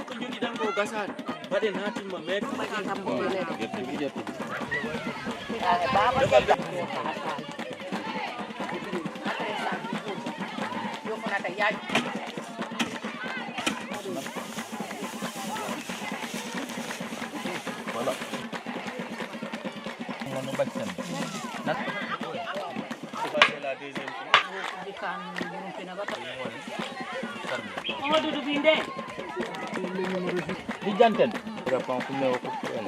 ko jogi dan ko gasan baden hatin ma met baba yo kona ta yaji voilà on va battre nak c'est la deuxième fois dikan bunu pinagata Mamadou du binde di janten berapa aku mau ko problème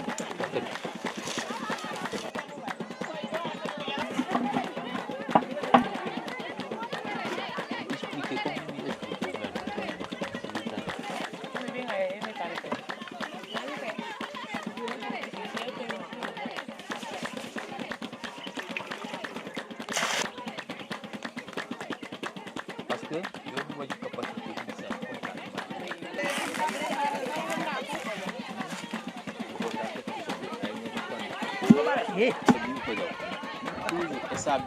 parce que yo mo ci capacité di sa